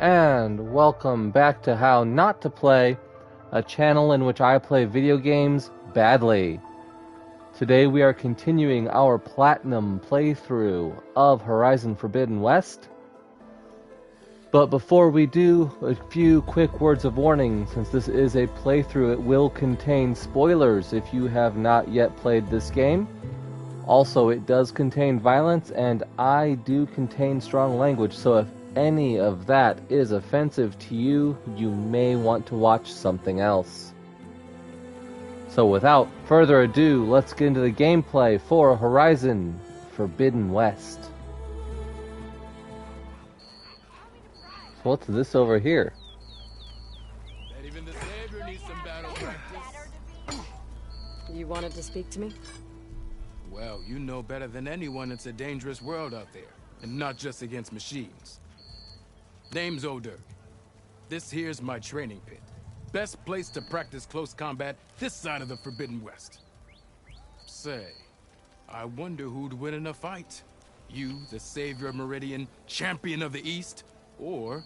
and welcome back to How Not to Play, a channel in which I play video games badly. Today we are continuing our Platinum playthrough of Horizon Forbidden West. But before we do, a few quick words of warning. Since this is a playthrough, it will contain spoilers if you have not yet played this game. Also, it does contain violence, and I do contain strong language, so if any of that is offensive to you, you may want to watch something else. So without further ado, let's get into the gameplay for Horizon Forbidden West. So what's this over here? Even the savior needs some battle practice. You wanted to speak to me? Well, you know better than anyone it's a dangerous world out there, and not just against machines. Name's Oder. This here's my training pit. Best place to practice close combat this side of the Forbidden West. Say, I wonder who'd win in a fight. You, the savior of Meridian, champion of the East, or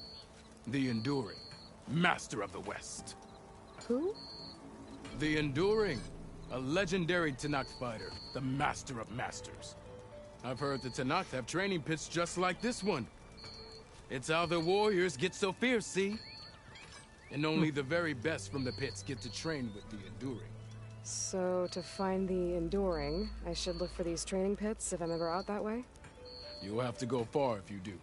the Enduring, master of the West. Who? The Enduring, a legendary Tenakth fighter, the master of masters. I've heard the Tenakth have training pits just like this one. It's how the warriors get so fierce, see? And only the very best from the pits get to train with the Enduring. So, to find the Enduring, I should look for these training pits if I'm ever out that way? You'll have to go far if you do.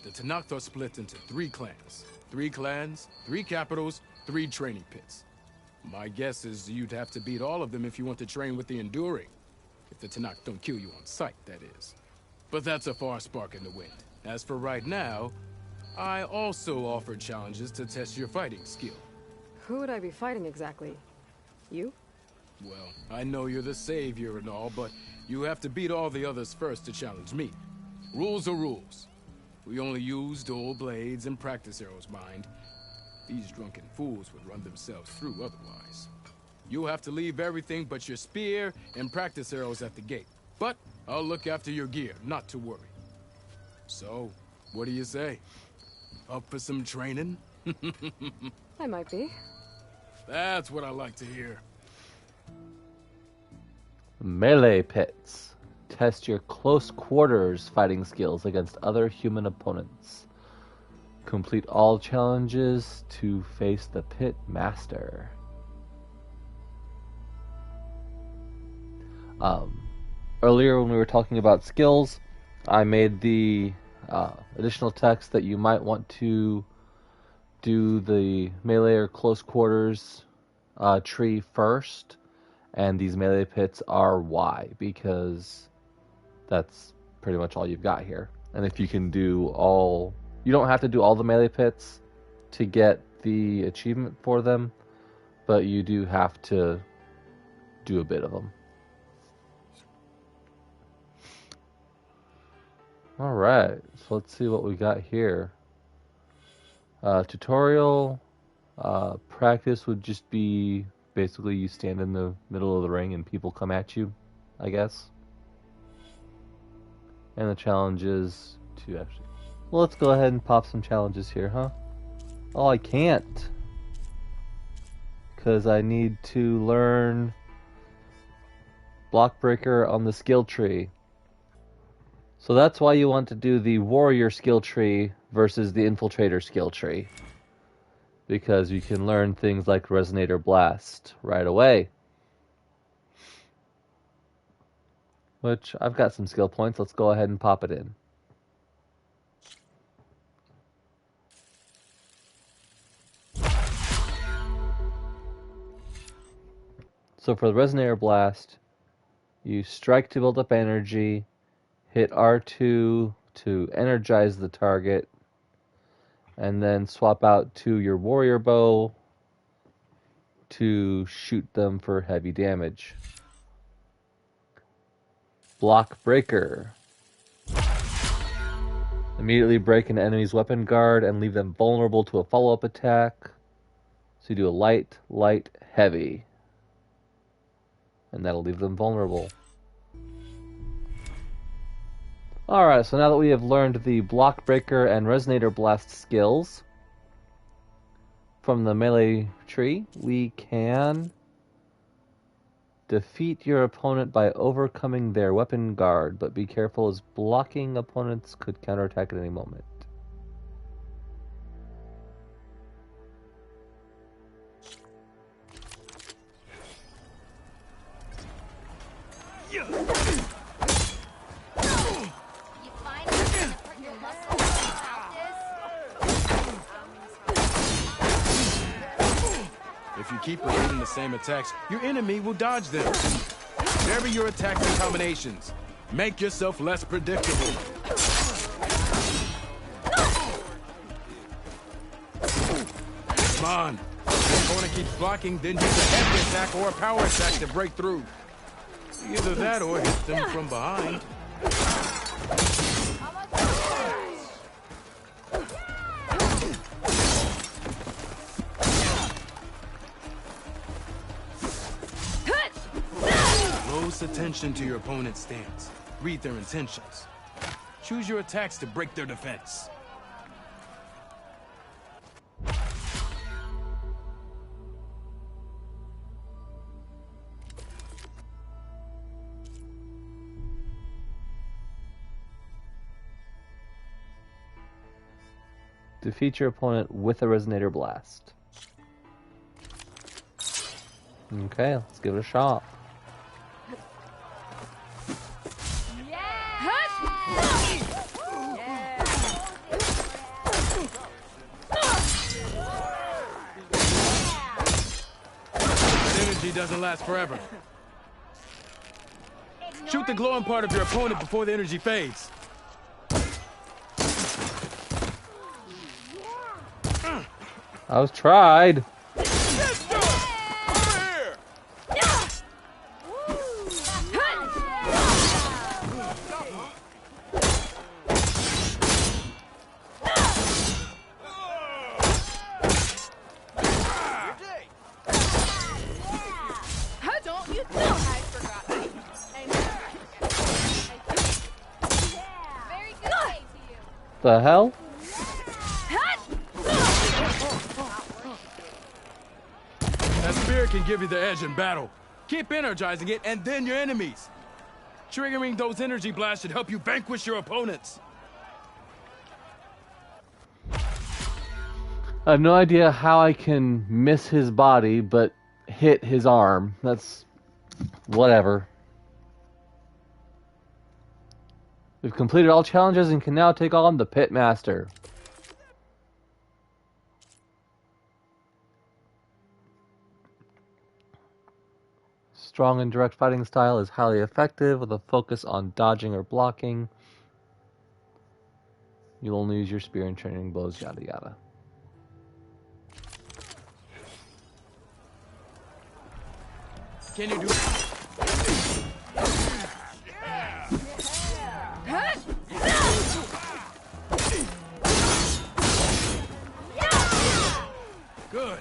The Tenakth are split into 3 clans. 3 clans, 3 capitals, 3 training pits. My guess is you'd have to beat all of them if you want to train with the Enduring. If the Tenakth don't kill you on sight, that is. But that's a far spark in the wind. As for right now, I also offer challenges to test your fighting skill. Who would I be fighting exactly? You? Well, I know you're the savior and all, but you have to beat all the others first to challenge me. Rules are rules. We only use dual blades and practice arrows, mind. These drunken fools would run themselves through otherwise. You'll have to leave everything but your spear and practice arrows at the gate. But I'll look after your gear, not to worry. So, what do you say? Up for some training? I might be. That's what I like to hear. Melee pits. Test your close quarters fighting skills against other human opponents. Complete all challenges to face the pit master. Earlier when we were talking about skills, I made the additional text that you might want to do the melee or close quarters tree first, and these melee pits are why, because that's pretty much all you've got here. And if you can do all, you don't have to do all the melee pits to get the achievement for them, but you do have to do a bit of them. Alright, so let's see what we got here. Tutorial practice would just be basically you stand in the middle of the ring and people come at you, I guess. And the challenge is to actually... Well, let's go ahead and pop some challenges here, huh? Oh, I can't. Because I need to learn Block Breaker on the skill tree. So that's why you want to do the Warrior skill tree versus the Infiltrator skill tree. Because you can learn things like Resonator Blast right away. Which, I've got some skill points. Let's go ahead and pop it in. So for the Resonator Blast, you strike to build up energy, hit R2 to energize the target, and then swap out to your warrior bow to shoot them for heavy damage. Block Breaker. Immediately break an enemy's weapon guard and leave them vulnerable to a follow-up attack. So you do a light, light, heavy. And that'll leave them vulnerable. Alright, so now that we have learned the Block Breaker and Resonator Blast skills, from the melee tree, we can defeat your opponent by overcoming their weapon guard, but be careful as blocking opponents could counterattack at any moment. If you keep repeating the same attacks, your enemy will dodge them. Vary your attacks and combinations. Make yourself less predictable. Come on. If your opponent keeps blocking, then use a heavy attack or a power attack to break through. Either that or hit them from behind. Close attention to your opponent's stance. Read their intentions. Choose your attacks to break their defense. Defeat your opponent with a Resonator Blast. Okay, let's give it a shot. That energy doesn't last forever. Shoot the glowing part of your opponent before the energy fades. I was tried. The hell? That spirit can give you the edge in battle. Keep energizing it, and then your enemies. Triggering those energy blasts should help you vanquish your opponents. I have no idea how I can miss his body, but hit his arm. That's whatever. We've completed all challenges and can now take on the Pitmaster. Strong and direct fighting style is highly effective with a focus on dodging or blocking. You'll only use your spear and training blows, yada yada. Can you do it? Good.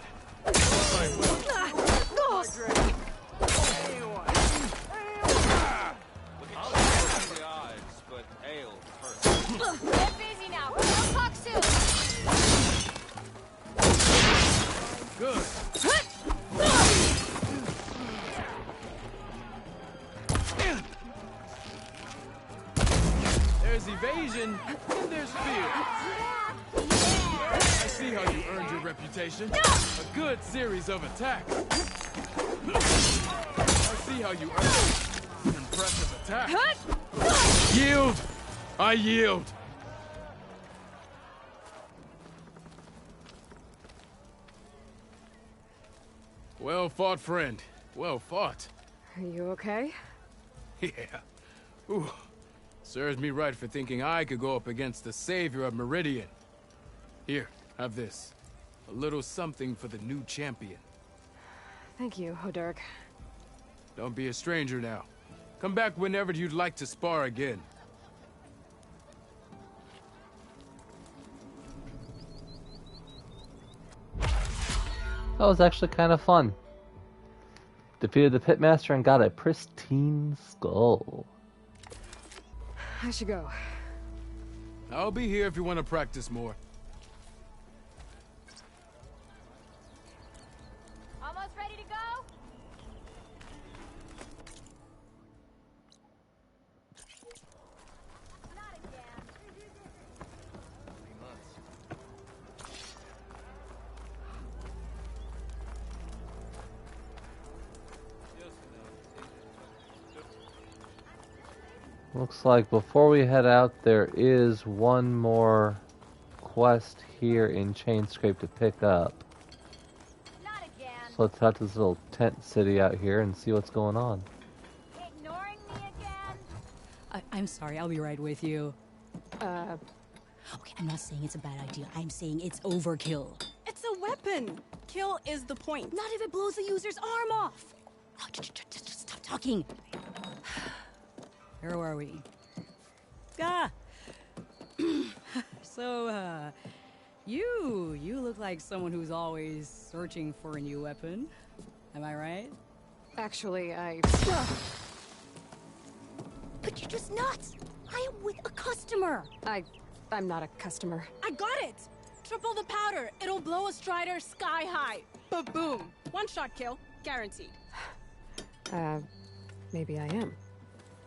Get busy now. We'll talk soon. Good. There's evasion, and there's fear. I see how you earned your reputation. A good series of attacks. I see how you earned an impressive attack. Yield! I yield! Well fought, friend. Well fought. Are you okay? Yeah. Ooh. Serves me right for thinking I could go up against the savior of Meridian. Here, have this. A little something for the new champion. Thank you, Hodurk. Don't be a stranger now. Come back whenever you'd like to spar again. That was actually kind of fun. Defeated the Pitmaster and got a pristine skull. I should go. I'll be here if you want to practice more. Looks like before we head out, there is one more quest here in Chainscrape to pick up. Not again. So let's head to this little tent city out here and see what's going on. Ignoring me again? I'm sorry, I'll be right with you. Okay, I'm not saying it's a bad idea. I'm saying it's overkill. It's a weapon. Kill is the point. Not if it blows the user's arm off. Oh, just stop talking. Where were we? So, you look like someone who's always searching for a new weapon. Am I right? actually, But you're just nuts. I am with a customer. I'm not a customer. I got it. Triple the powder. It'll blow a Strider sky high. Ba-boom. One shot kill. Guaranteed. Maybe I am.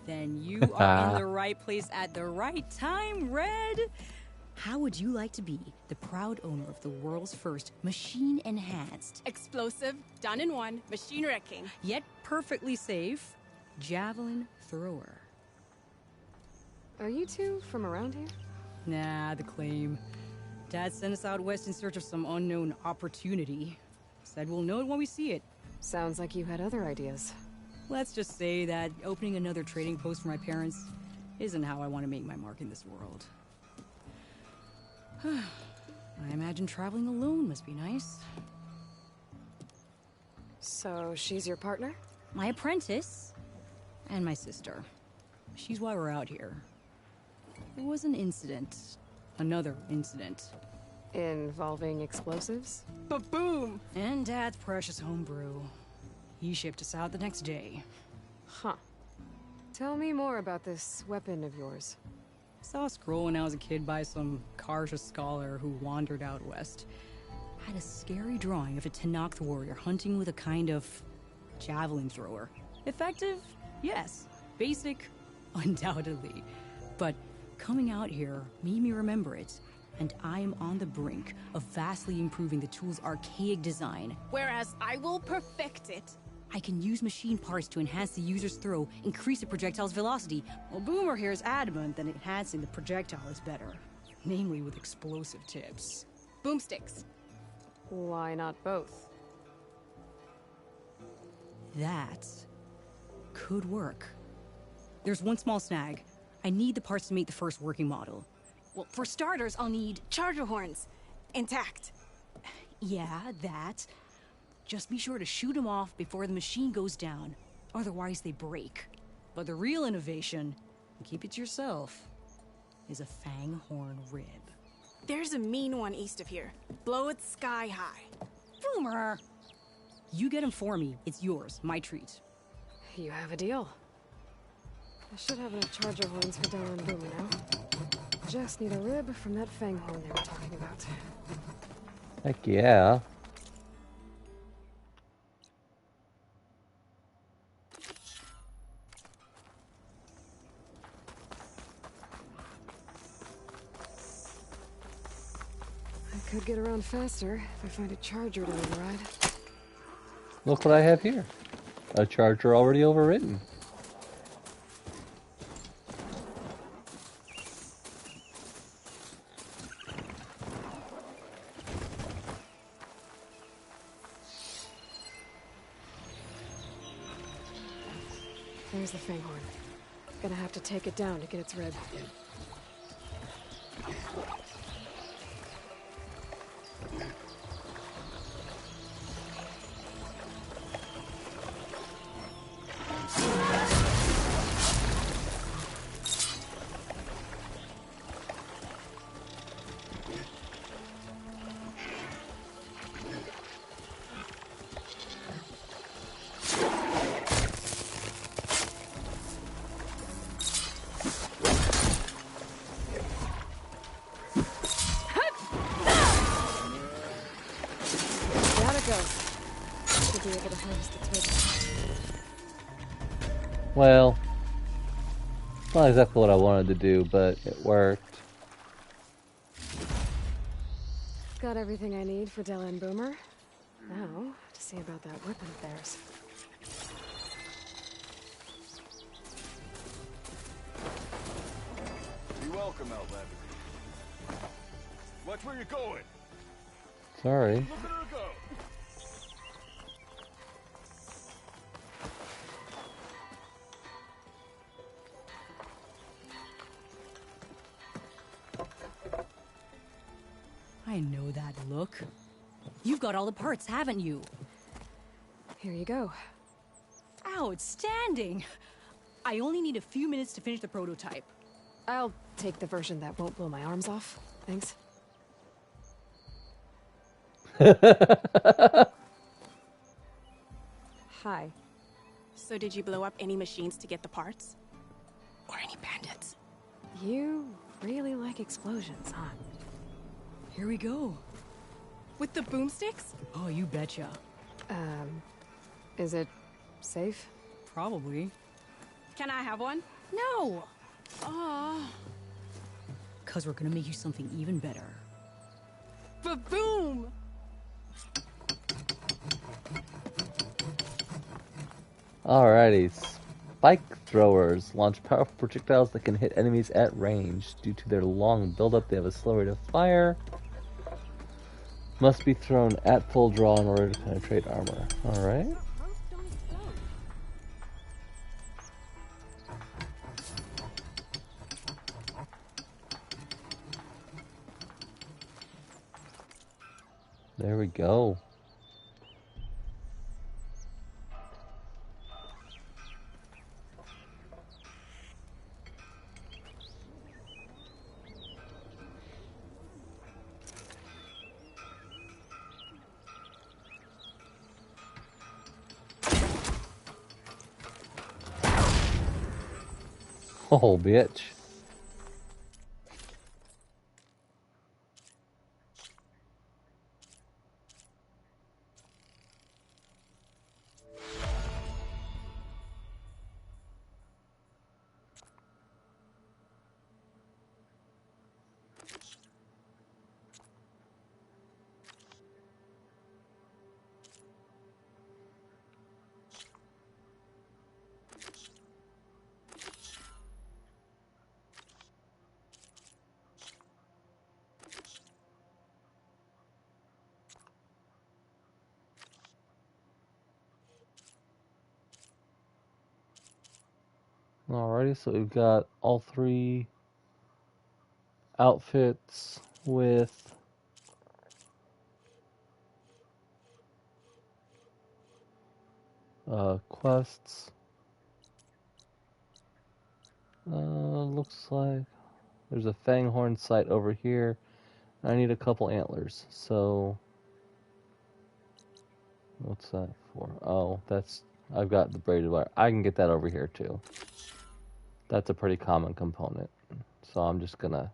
Then you are in the right place at the right time, Red. How would you like to be the proud owner of the world's first machine-enhanced, Explosive, done in one, machine wrecking. yet perfectly safe, javelin thrower? Are you two from around here? Nah, the claim. Dad sent us out west in search of some unknown opportunity. Said we'll know it when we see it. Sounds like you had other ideas. Let's just say that opening another trading post for my parents isn't how I want to make my mark in this world. I imagine traveling alone must be nice. So she's your partner? My apprentice and my sister. She's why we're out here. There was an incident. Another incident. Involving explosives? Ba-boom. And Dad's precious homebrew. He shipped us out the next day. Huh. Tell me more about this weapon of yours. Saw a scroll when I was a kid by some Karja scholar who wandered out west. Had a scary drawing of a Tenakth warrior hunting with a kind of javelin thrower. Effective? Yes. Basic? Undoubtedly. But coming out here made me remember it, and I am on the brink of vastly improving the tool's archaic design. Whereas I will perfect it. I can use machine parts to enhance the user's throw, increase the projectile's velocity. Well, Boomer here is adamant that enhancing the projectile is better. Namely with explosive tips. Boomsticks. Why not both? That could work. There's one small snag. I need the parts to make the first working model. Well, for starters, I'll need charger horns. Intact. Yeah, that. Just be sure to shoot them off before the machine goes down. Otherwise, they break. But the real innovation, and keep it to yourself, is a fang horn rib. There's a mean one east of here. Blow it sky high. Boomer! You get him for me. It's yours. My treat. You have a deal. I should have enough charger horns for Della and Boomer now. Just need a rib from that fang horn they were talking about. Heck yeah. I could get around faster if I find a charger to override. Look what I have here. A charger already overwritten. There's the fang horn. Gonna have to take it down to get its rib. Be able to harvest its rib. Well, not exactly what I wanted to do, but it worked. Got everything I need for Della and Boomer. Now, to see about that weapon of theirs. Watch where you're going. Sorry. Look at her go. I know that look. You've got all the parts, haven't you? Here you go. Outstanding! I only need a few minutes to finish the prototype. I'll take the version that won't blow my arms off. Thanks. Hi. So did you blow up any machines to get the parts? Or any bandits? You really like explosions, huh? Here we go. With the boomsticks? Oh, you betcha. Is it safe? Probably. Can I have one? No! Aw. 'Cause we're gonna make you something even better. Ba-boom! Alrighty. Spike throwers launch powerful projectiles that can hit enemies at range. Due to their long buildup, they have a slow rate of fire. Must be thrown at full draw in order to penetrate armor. Alright. There we go. Oh, bitch. Alrighty, so we've got all three outfits with quests. Looks like there's a Fanghorn site over here. I need a couple antlers, so what's that for? Oh, that's, I've got the braided wire. I can get that over here too. That's a pretty common component. So I'm just gonna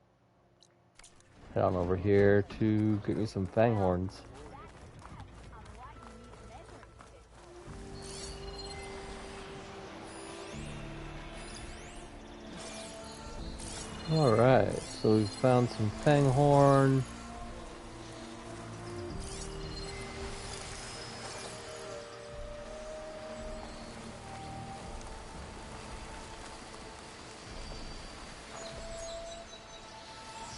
head on over here to get me some Fanghorns. Alright, so we've found some Fanghorn.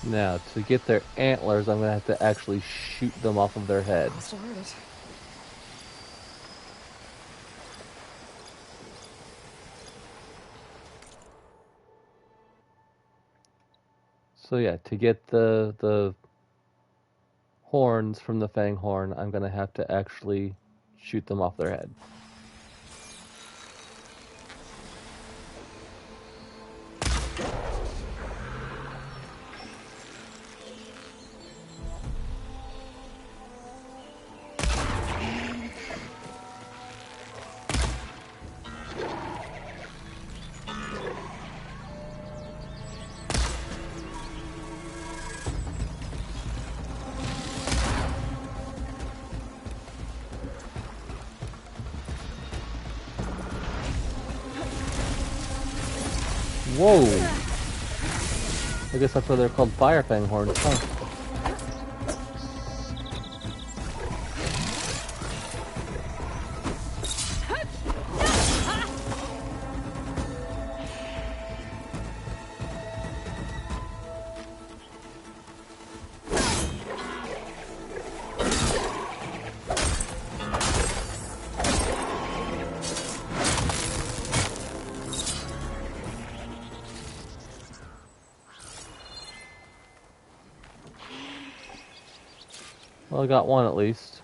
Now, to get their antlers, I'm going to have to actually shoot them off of their head. Must have heard it. So yeah, to get the horns from the Fanghorn, I'm going to have to actually shoot them off their head. Whoa! I guess that's why they're called Fire Fanghorns, huh? Well, I got one at least.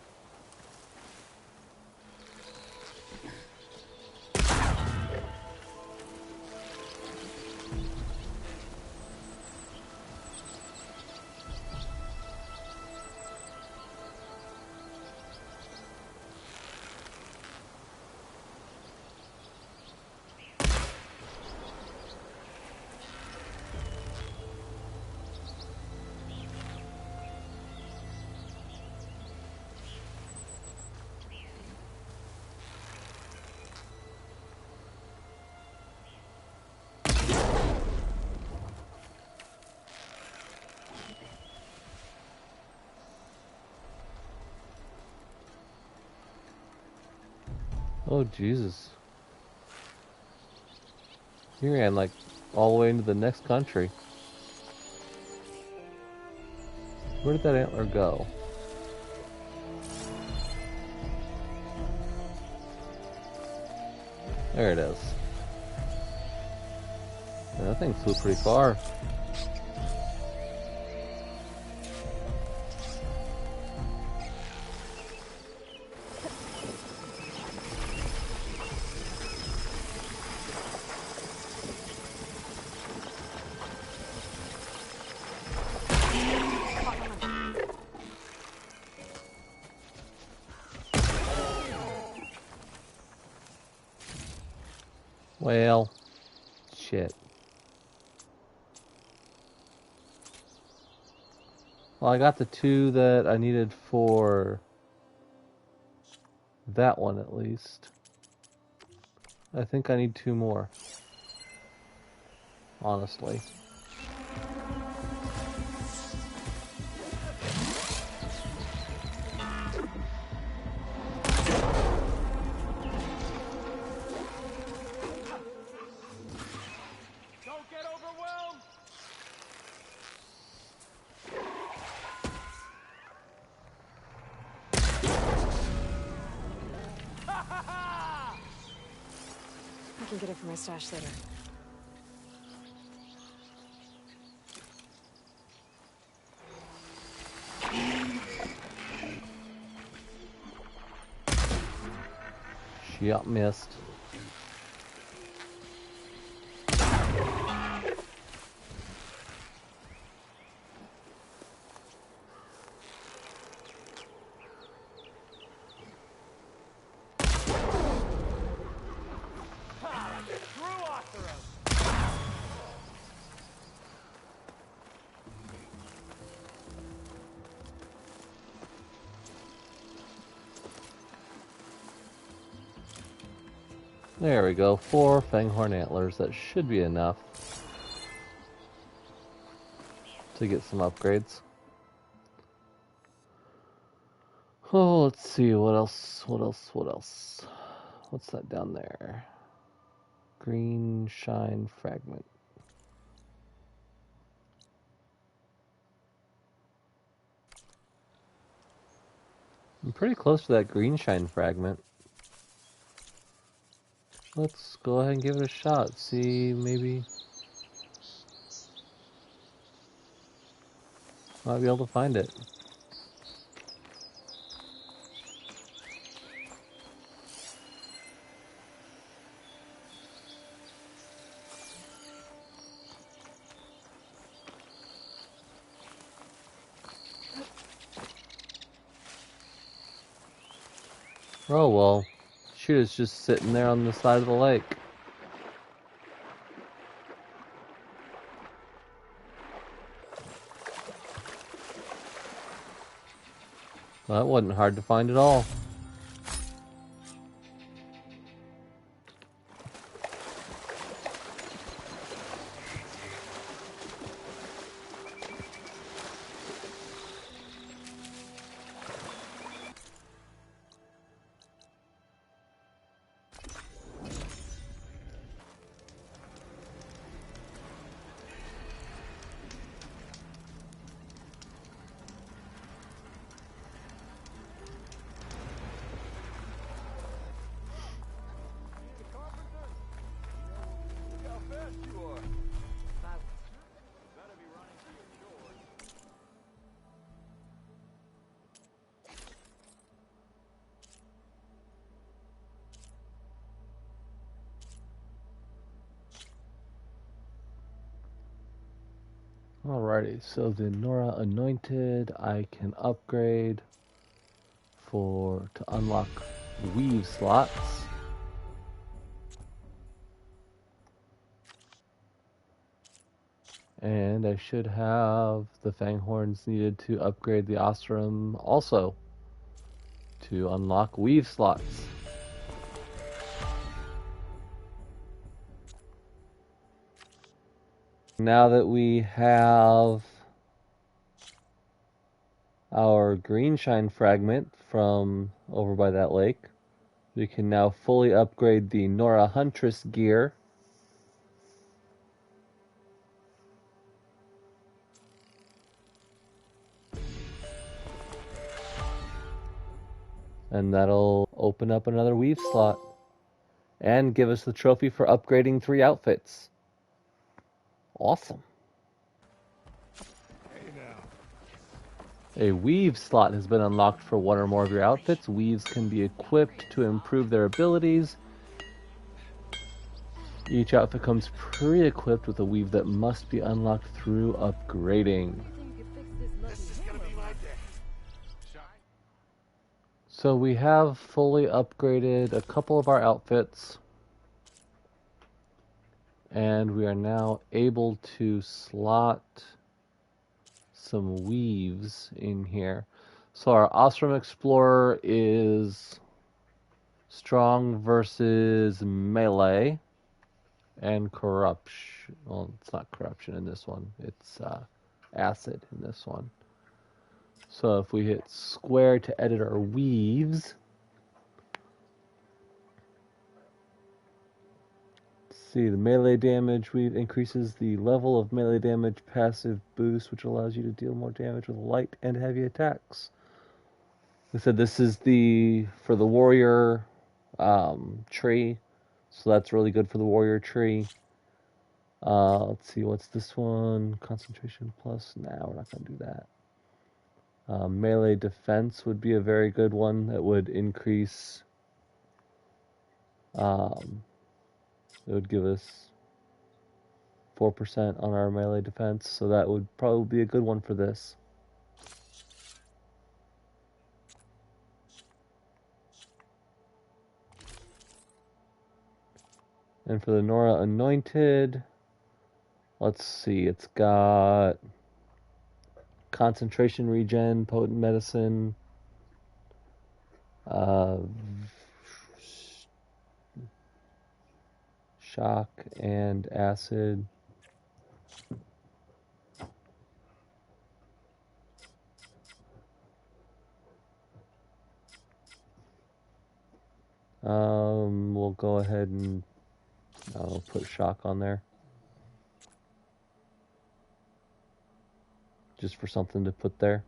Oh, Jesus. He ran, like, all the way into the next country. Where did that antler go? There it is. Yeah, that thing flew pretty far. Well, shit. Well, I got the 2 that I needed for that one at least. I think I need 2 more. Honestly. Don't get overwhelmed! I can get it from my stash later. Shot missed. There we go, 4 Fanghorn antlers. That should be enough to get some upgrades. Oh, let's see, what else? What's that down there? Green shine fragment. I'm pretty close to that green shine fragment. Let's go ahead and give it a shot. See, maybe might be able to find it. Oh well, shoot, it's just sitting there on the side of the lake. Well, that wasn't hard to find at all. Alrighty, so the Nora Anointed I can upgrade to unlock weave slots. And I should have the Fanghorns needed to upgrade the Ostrom also to unlock weave slots. Now that we have our green shine fragment from over by that lake, we can now fully upgrade the Nora Huntress gear. And that'll open up another weave slot and give us the trophy for upgrading 3 outfits. Awesome. A weave slot has been unlocked for 1 or more of your outfits. Weaves can be equipped to improve their abilities. Each outfit comes pre-equipped with a weave that must be unlocked through upgrading. So we have fully upgraded a couple of our outfits, and we are now able to slot some weaves in here. So our Ostrom Explorer is strong versus melee and corruption. Well, it's not corruption in this one. It's acid in this one. So if we hit square to edit our weaves, see the melee damage weave increases the level of melee damage passive boost, which allows you to deal more damage with light and heavy attacks. We said this is for the warrior tree, so that's really good for the warrior tree. Let's see, what's this one? Concentration plus. Nah, we're not going to do that. Melee defense would be a very good one that would increase. It would give us 4% on our melee defense, so that would probably be a good one for this. And for the Nora Anointed, let's see, it's got concentration regen, potent medicine, shock, and acid. We'll go ahead and I'll put shock on there. Just for something to put there.